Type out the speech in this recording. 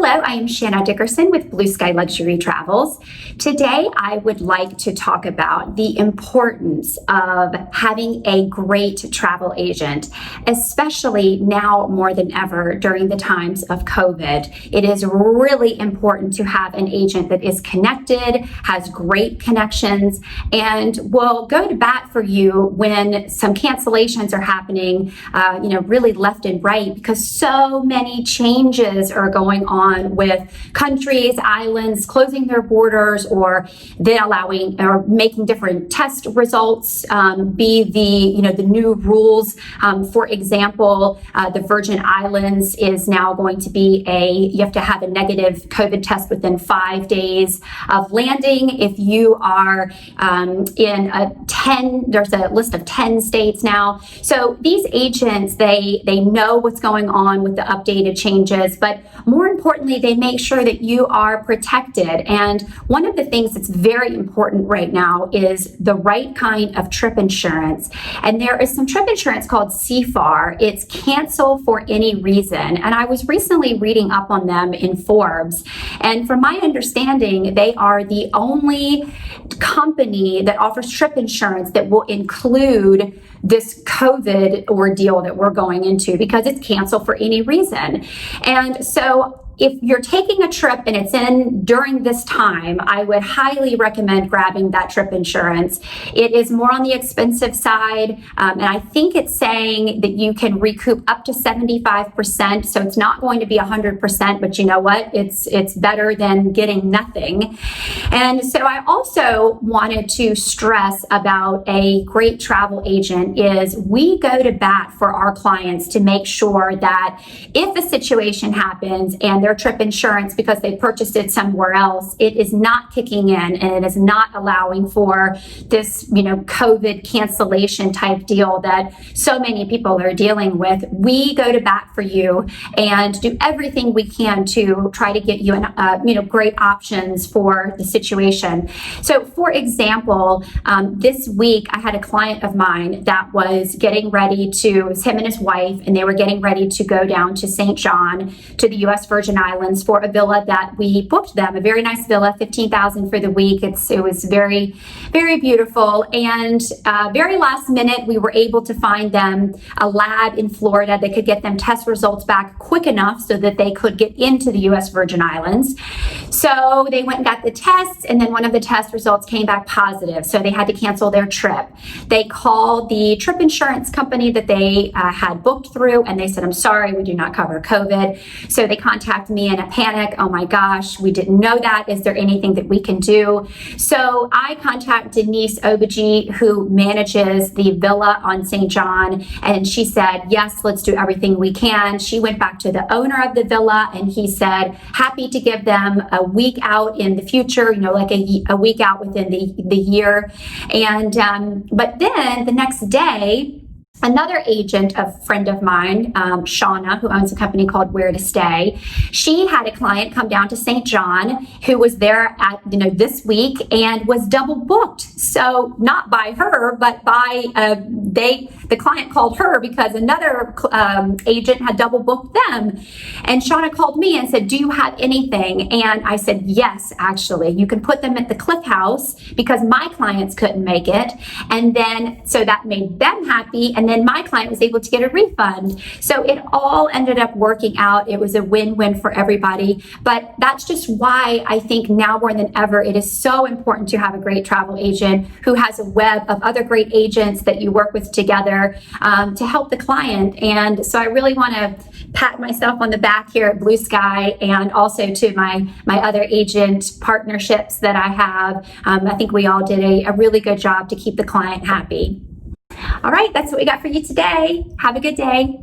Hello, I am Shanna Dickerson with Blue Sky Luxury Travels. Today, I would like to talk about the importance of having a great travel agent, especially now more than ever during the times of COVID. It is really important to have an agent that is connected, has great connections, and will go to bat for you when some cancellations are happening, really left and right, because so many changes are going on with countries, islands closing their borders, or then allowing or making different test results be the new rules. For example, the Virgin Islands is now going to be you have to have a negative COVID test within 5 days of landing. If you are there's a list of 10 states now. So these agents, they know what's going on with the updated changes, but more importantly, they make sure that you are protected. And one of the things that's very important right now is the right kind of trip insurance. And there is some trip insurance called CFAR. It's cancel for any reason. And I was recently reading up on them in Forbes. And from my understanding, they are the only company that offers trip insurance that will include this COVID ordeal that we're going into, because it's cancel for any reason. And so if you're taking a trip and it's in during this time, I would highly recommend grabbing that trip insurance. It is more on the expensive side, and I think it's saying that you can recoup up to 75%, so it's not going to be 100%, but you know what? It's better than getting nothing. And so I also wanted to stress about a great travel agent is we go to bat for our clients to make sure that if a situation happens and their trip insurance, because they purchased it somewhere else, it is not kicking in and it is not allowing for this, COVID cancellation type deal that so many people are dealing with. We go to bat for you and do everything we can to try to get you great options for the situation. So for example, this week I had a client of mine that was getting ready it was him and his wife, and they were getting ready to go down to St. John to the U.S. Virgin Islands for a villa that we booked them, a very nice villa, $15,000 for the week. It was very, very beautiful. And very last minute, we were able to find them a lab in Florida that could get them test results back quick enough so that they could get into the U.S. Virgin Islands. So they went and got the tests, and then one of the test results came back positive. So they had to cancel their trip. They called the trip insurance company that they had booked through, and they said, "I'm sorry, we do not cover COVID." So they contacted me in a panic. "Oh my gosh, we didn't know that. Is there anything that we can do?" So I contacted Denise Obaji, who manages the villa on St. John, and she said, "Yes, let's do everything we can." She went back to the owner of the villa, and he said, happy to give them a week out in the future, like a week out within the year. And but then the next day, another agent, a friend of mine, Shanna, who owns a company called Where to Stay, she had a client come down to St. John who was there at this week and was double booked. So not by her, but by the client called her because another agent had double booked them. And Shanna called me and said, "Do you have anything?" And I said, "Yes, actually, you can put them at the Cliff House because my clients couldn't make it." And then so that made them happy. And then my client was able to get a refund. So it all ended up working out. It was a win-win for everybody. But that's just why I think now more than ever, it is so important to have a great travel agent who has a web of other great agents that you work with together to help the client. And so I really want to pat myself on the back here at Blue Sky, and also to my other agent partnerships that I have. I think we all did a really good job to keep the client happy. All right, that's what we got for you today. Have a good day.